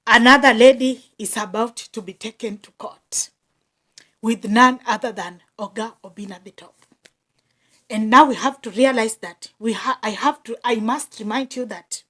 Another lady is about to be taken to court with none other than Oga Obinna the top. And now we have to realize that I must remind you that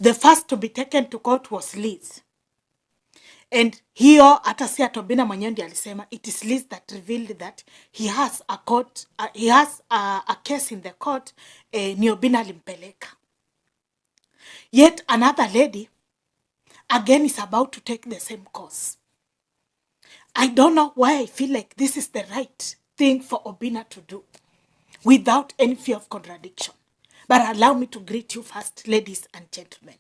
the first to be taken to court was Liz. And hiyo hata si Obinna mwenyewe ndiye alisema, it is Liz that revealed that he has a case in the court, ni Obinna alimpeleka. Yet another lady again is about to take the same course. I don't know why I feel like this is the right thing for Obinna to do without any fear of contradiction. But allow me to greet you first, ladies and gentlemen.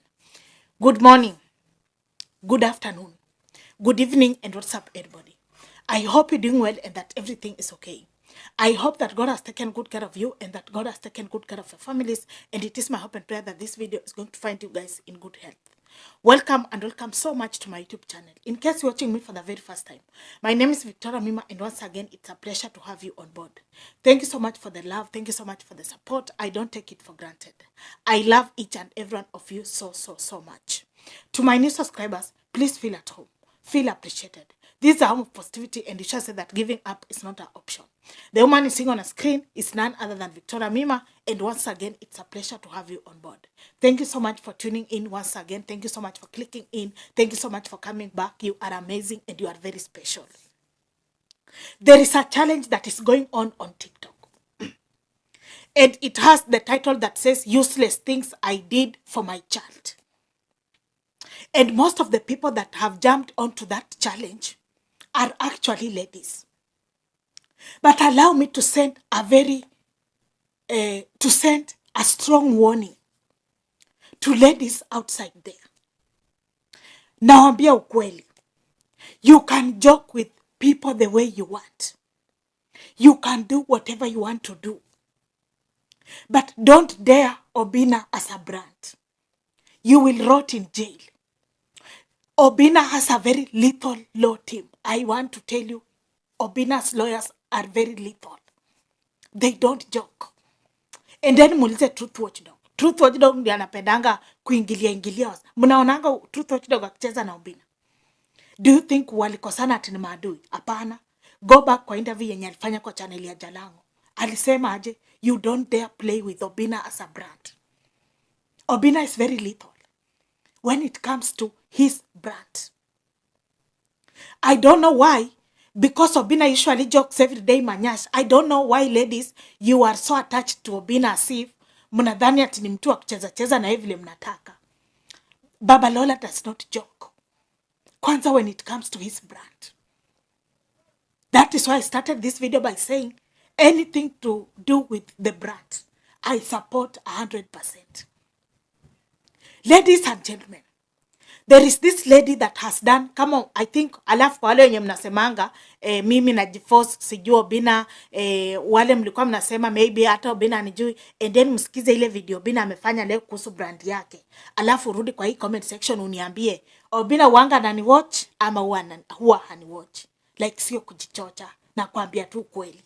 Good morning, good afternoon, good evening, and what's up, everybody? I hope you're doing well and that everything is okay. I hope that God has taken good care of you and that God has taken good care of your families. And it is my hope and prayer that this video is going to find you guys in good health. Welcome and welcome so much to my YouTube channel. In case you're watching me for the very first time, my name is Victoria Mima, and once again, it's a pleasure to have you on board. Thank you so much for the love. Thank you so much for the support. I don't take it for granted. I love each and every one of you so much. To my new subscribers, please feel at home. Feel appreciated. This is a home of positivity, and you shall say that giving up is not an option. The woman is seeing on a screen is none other than Victoria Mima, and once again, it's a pleasure to have you on board. Thank you so much for tuning in once again. Thank you so much for clicking in. Thank you so much for coming back. You are amazing and you are very special. There is a challenge that is going on TikTok. And it has the title that says, Useless Things I Did for My Child. And most of the people that have jumped onto that challenge are actually ladies. But allow me to send a strong warning to ladies outside there. Naambia ukweli. You can joke with people the way you want. You can do whatever you want to do. But don't dare Obinna as a brand. You will rot in jail. Obinna has a very lethal law team. I want to tell you, Obinna's lawyers are very lethal. They don't joke. And then muulize Truth Watchdog. Truth Watchdog ndiye anapendanga kuingilia. Mnaonanga Truth Watchdog akicheza na Obinna. Do you think walikosana ati ni maadui? Hapana. Go back kwa interview yenye alifanya kwa channel ya Jalango. Alisema aje, you don't dare play with Obinna as a brand. Obinna is very lethal when it comes to his brand. I don't know why, because Obinna usually jokes every day manyash. I don't know why, ladies, you are so attached to Obinna as if mnadhani ati ni mtu wa kucheza na vile mnataka. Baba Lola does not joke. Kwanza when it comes to his brand. That is why I started this video by saying anything to do with the brand, I support 100%. Ladies and gentlemen, there is this lady that has done, come on, I think, alafu wale wenye mnasemanga, mimi najiforce sijui Obinna, wale mlikuwa mnasema maybe hata Obinna anijui, and then msikize ile video Obinna amefanya leo kuhusu brand yake. Alafu rudi kwa hii comment section uniambie, Obinna wanga ananiwatch ama huwa haniwatch. Like sio kujichocha na kuambia tu kweli.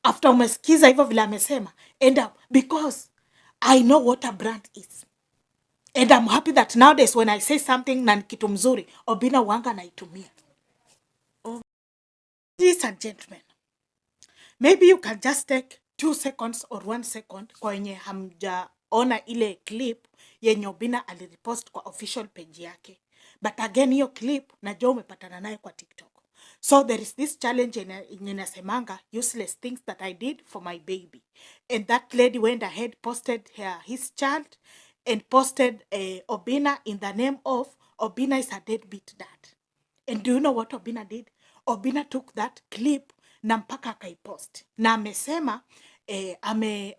After umesikiza hivyo vile amesema, end up, because I know what a brand is. And I'm happy that nowadays when I say something na kitu mzuri, Obinna wanga naitumia. Ladies and gentlemen, maybe you can just take 2 seconds or 1 second kwa yenye hamjaona ile clip yenye Obinna alirepost kwa official page yake. But again, hiyo clip najua umepatana naye kwa TikTok. So there is this challenge inasemanga useless things that I did for my baby. And that lady went ahead, posted his child, and posted Obinna in the name of Obinna is a deadbeat dad. And do you know what Obinna did? Obinna took that clip na mpaka akaipost. Na amesema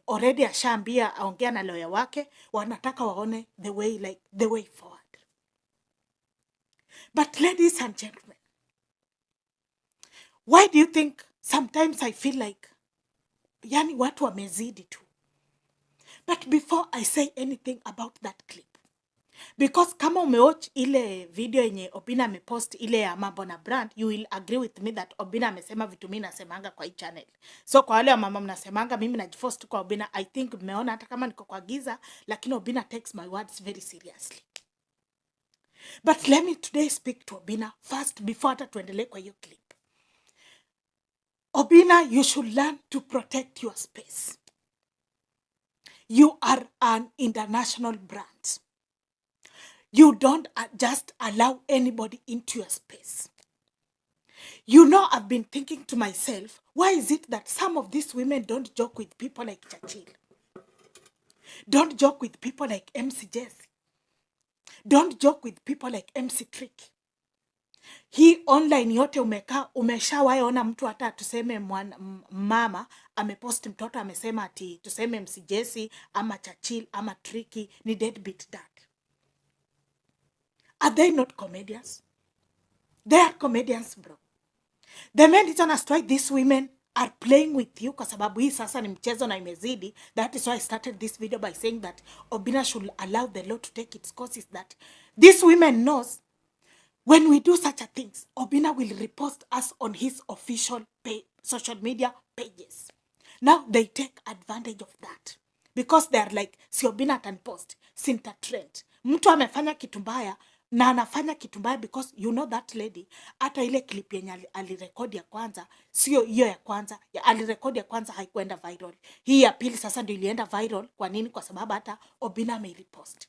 already ashaambia aongea na lawyer wake, wanataka waone the way forward. But ladies and gentlemen, why do you think sometimes I feel like yani watu wamezidi tu? But before I say anything about that clip, because kama umewatch ile video yenye Obinna amepost ile ya mambo na brand, you will agree with me that Obinna amesema vitu mimi nasemanga kwa hii channel. So kwa wale mama mnasemanga mimi najiforce tu kwa Obinna, I think mmeona hata kama niko kwa giza, lakini Obinna takes my words very seriously. But let me today speak to Obinna first before hata tuendelee kwa hiyo clip. Obinna, you should learn to protect your space. You are an international brand. You don't just allow anybody into your space. You know, I've been thinking to myself, why is it that some of these women don't joke with people like Churchill? Don't joke with people like MC Jesse. Don't joke with people like MC Trick. Hii online yote umekaa, umeshawahi ona mtu hata tuseme mama amepost mtoto amesema ati tuseme MC Jesse ama Churchill ama Tricky ni deadbeat dad. Are they not comedians? They are comedians, bro. The main reason as to why these women are playing with you, kwa sababu hii sasa ni mchezo na imezidi. That is why I started this video by saying that Obinna should allow the law to take its course. Is that these women knows when we do such a things, Obinna will repost us on his official social media pages. Now they take advantage of that because they are like, si Obinna can post, sinta trend. Mtu amefanya kitu mbaya na anafanya kitu mbaya because you know that lady, hata ile clip yenye alirekodi ya kwanza, sio hiyo ya kwanza, alirekodi ya kwanza haikuenda viral. Hii ya pili sasa ndio ilienda viral. Kwa nini? Kwa sababu hata Obinna amerepost.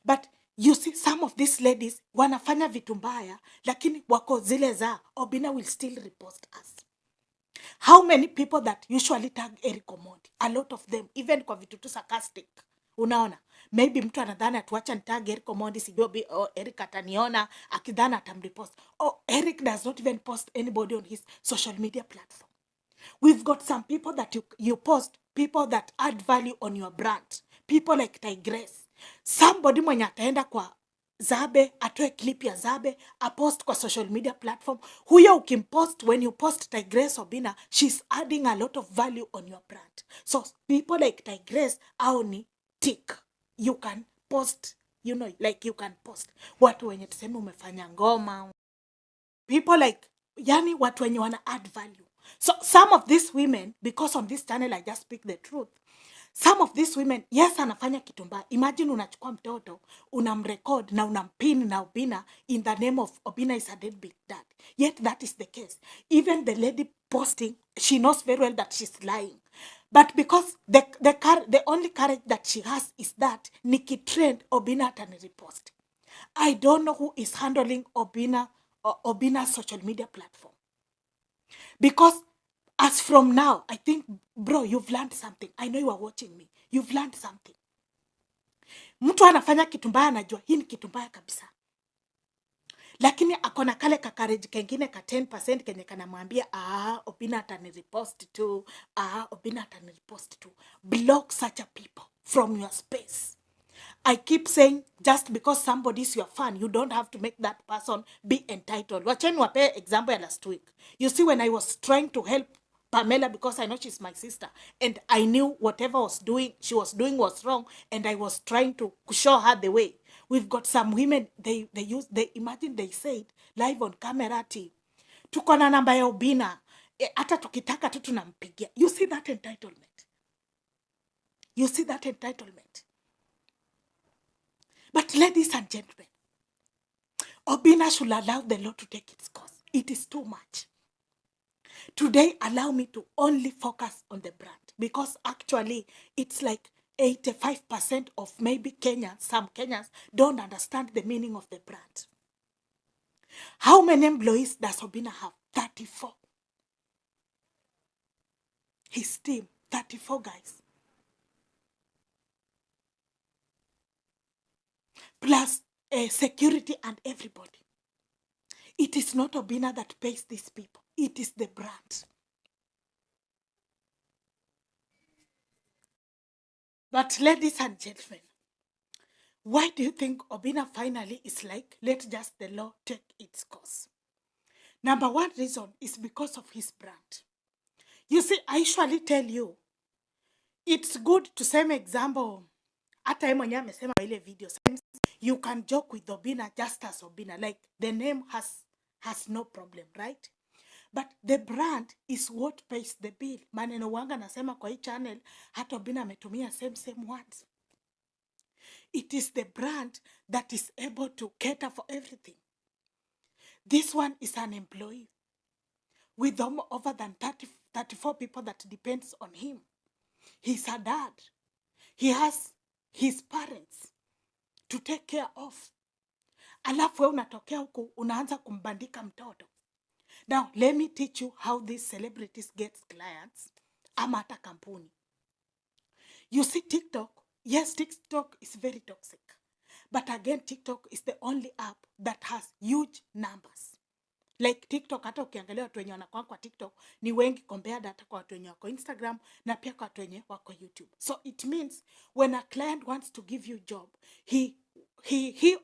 But you see, some of these ladies wanafanya vitu mbaya, lakini wako zile za Obinna will still repost us. How many people that usually tag Eric Omondi? A lot of them, even kwa vitu tu sarcastic. Unaona? Maybe mtu anadhani atuacha nitag Eric Omondi, sijui Eric ataniona, akidhani atamrepost. Oh, Eric does not even post anybody on his social media platform. We've got some people that you post, people that add value on your brand. People like Tigress. Somebody mwenye ataenda kwa Zabe, atoe clip ya Zabe, a post kwa social media platform. Huyo ukimpost, when you post Tigress Obinna, she's adding a lot of value on your brand. So people like Tigress, au ni tick. You can post, you know, like you can post. Watu wenye tuseme umefanya ngoma. People like, yani watu wenye wana add value. So some of these women, because on this channel I just speak the truth, some of these women, yes, anafanya kitu mbaya. Imagine unachukua mtoto, unamrecord na unampin na Obinna in the name of Obinna is a deadbeat dad. Yet that is the case. Even the lady posting, she knows very well that she's lying. But because the only courage that she has is that Nikki trend Obinna atani repost. I don't know who is handling Obinna's social media platform. Because as from now, I think, bro, you've learned something. I know you are watching me. You've learned something. Mtu anafanya kitu mbaya anajua hii ni kitu mbaya kabisa. Lakini akona kale kakareji kengine ka 10% kenye kanamwambia Obinna atanirepost tu. Obinna atanirepost tu. Block such a people from your space. I keep saying, just because somebody is your fan, you don't have to make that person be entitled. Wacheni wape example ya last week. You see, when I was trying to help Pamela, because I know she's my sister, and I knew whatever she was doing was wrong, and I was trying to show her the way. We've got some women, they imagine they said live on camera tuko na namba ya Obinna, hata tukitaka tu tunampigia. You see that entitlement? You see that entitlement? But ladies and gentlemen, Obinna should allow the law to take its course. It is too much. Today, allow me to only focus on the brand, because actually it's like 85% of maybe Kenyans, some Kenyans don't understand the meaning of the brand. How many employees does Obinna have? 34. His team, 34 guys. Plus security and everybody. It is not Obinna that pays these people. It is the brand. But ladies and gentlemen, why do you think Obinna finally is like, let just the law take its course? Number one reason is because of his brand. You see, I usually tell you, it's good to same example. Hata yeye mwenyewe amesema ile video, you can joke with Obinna just as Obinna. Like the name has no problem, right? But the brand is what pays the bill. Maneno wanga nasema kwa hii channel, hata Obinna ametumia same words. it is the brand that is able to cater for everything. This one is an employee with over than 34 people that depends on him. He's a dad. He has his parents to take care of. Alafu wewe unatokea huku unaanza kumbandika mtoto. Now, let me teach you how these celebrities get clients ama hata kampuni. You see TikTok, yes, TikTok is very toxic. But again, TikTok is the only app that has huge numbers. Like TikTok, hata ukiangalia watu wenye wanakuwa kwa TikTok ni wengi compared hata kwa watu wenye wako Instagram na pia kwa watu wenye wako YouTube. So it means when a client wants to give you job, he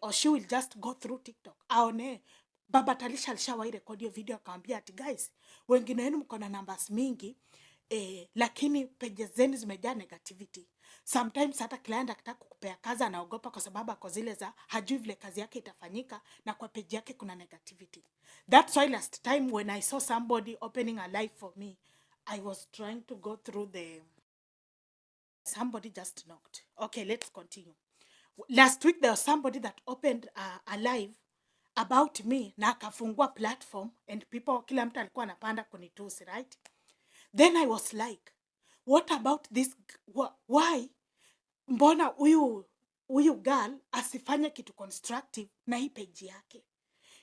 or she will just go through TikTok. Aone, Baba Talisha alishawahi rekodi hiyo video akamwambia ati guys, wengine wenu mko na numbers mingi, lakini pages zenu zimejaa negativity. Sometimes hata client akitaka kukupea kazi anaogopa kwa sababu ako zile za hajui vile kazi yake itafanyika na kwa page yake kuna negativity. That's why last time when I saw somebody opening a live for me, I was trying to go through somebody just knocked. Okay, let's continue. Last week there was somebody that opened a live about me na akafungua platform and people, kila mtu alikuwa anapanda kunitusi, right? Then I was like, what about this? Why? Mbona huyu girl asifanye kitu constructive na hii page yake?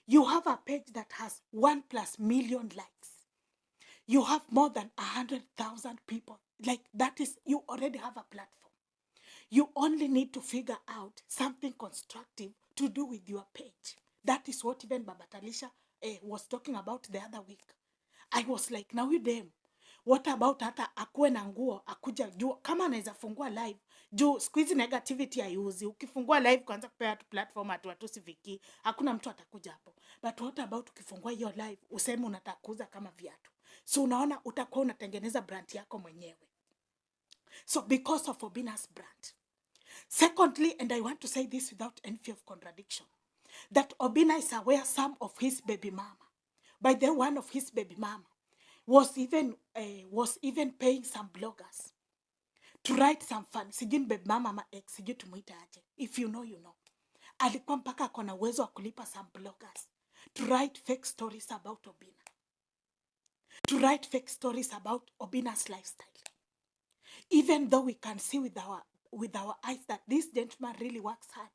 You have a page that has 1+ million likes. You have more than 100,000 people. Like that is, you already have a platform. You only need to figure out something constructive to do with your page. That is what even Baba Talisha was talking about the other week. I was like, now you them. What about hata akuwe na nguo akuja juu kama anaweza fungua live juu siku hizi negativity haiuzi. Ukifungua live kwanza kupea tu platform watu siviki, hakuna mtu atakuja hapo. But what about ukifungua hiyo live useme unataka kuuza kama viatu? So unaona utakuwa unatengeneza brand yako mwenyewe. So because of OBINNA's brand. Secondly, and I want to say this without any fear of contradiction, that OBINNA is aware some of his baby mama. By the one of his baby mama was even paying some bloggers to write some fun. Sijui baby mama ama ex, sijui tumuita aje. If you know, you know. Alikuwa mpaka akona uwezo wa kulipa some bloggers to write fake stories about OBINNA. To write fake stories about OBINNA's lifestyle. Even though we can see with our eyes that this gentleman really works hard.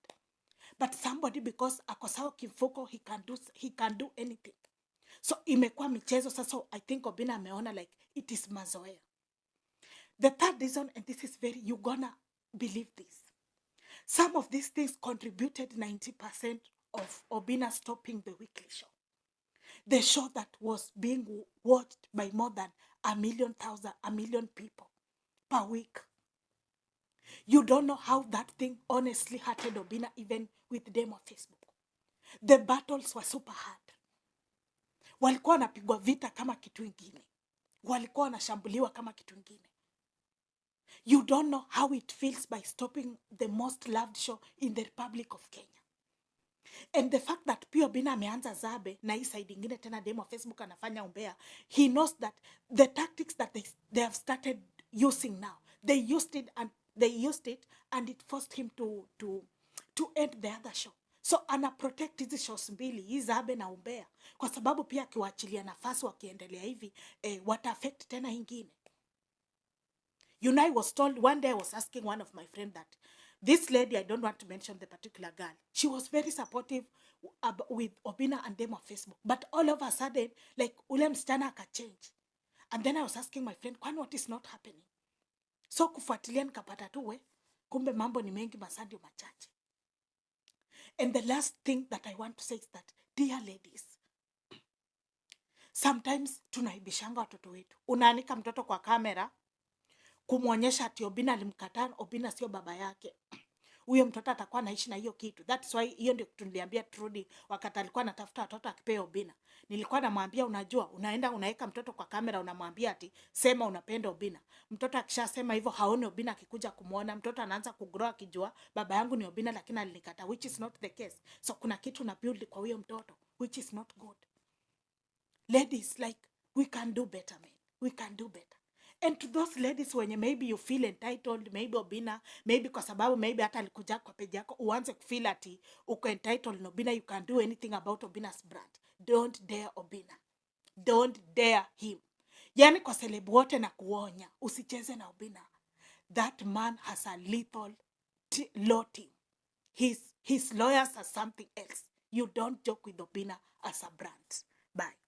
But somebody, because akosawa kimfuko, he can do anything. So imekuwa michezo sasa. I think OBINNA ameona like it is mazoea. The third reason, and this is very, you gonna believe this. Some of these things contributed 90% of OBINNA stopping the weekly show. The show that was being watched by more than 1 million people per week. You don't know how that thing honestly hurted OBINNA even with them on Facebook. The battles were super hard. Walikuwa wanapigwa vita kama kitu ingine. Walikuwa wanashambuliwa kama kitu ingine. You don't know how it feels by stopping the most loved show in the Republic of Kenya. And the fact that pia OBINNA ameanza zabe na hii side ingine tena demo Facebook anafanya umbea, he knows that the tactics that they have started using now, they used it and it forced him to end the other show. So ana protect hizi shows mbili, hii zabe na umbea, kwa sababu pia akiwaachilia nafasi wakiendelea hivi wata affect tena ingine. You know, I was told one day, I was asking one of my friends that this lady, I don't want to mention the particular girl, she was very supportive with OBINNA and them on Facebook. But all of a sudden, like ule msichana akachange. And then I was asking my friend, what is not happening? So kufuatilia nikapata tu kumbe mambo ni mengi masandi machache. And the last thing that I want to say is that, dear ladies, sometimes tunaibishanga watoto wetu. Unaanika mtoto kwa kamera, kumuonyesha ati OBINNA alimkataa, OBINNA sio baba yake. Huyo mtoto atakuwa anaishi na hiyo kitu. That's why hiyo ndio kitu niliambia Trudy wakati alikuwa anatafuta watoto akipea OBINNA. Nilikuwa namwambia, unajua, unaenda unaweka mtoto kwa kamera unamwambia ati sema unapenda OBINNA. Mtoto akishasema hivyo haone OBINNA akikuja kumuona, mtoto anaanza kugrow akijua baba yangu ni OBINNA lakini alinikata, which is not the case. So kuna kitu na build kwa huyo mtoto which is not good. Ladies, like, we can do better, men. We can do better. And to those ladies wenye maybe you feel entitled, maybe Obinna, maybe kwa sababu maybe hata alikuja kwa page yako, uanze kufeel ati uko entitled na Obinna, you can do anything about Obinna's brand. Don't dare Obinna. Don't dare him. Yani kwa celeb wote na kuonya, usicheze na Obinna. That man has a lethal law team. His lawyers are something else. You don't joke with Obinna as a brand. Bye.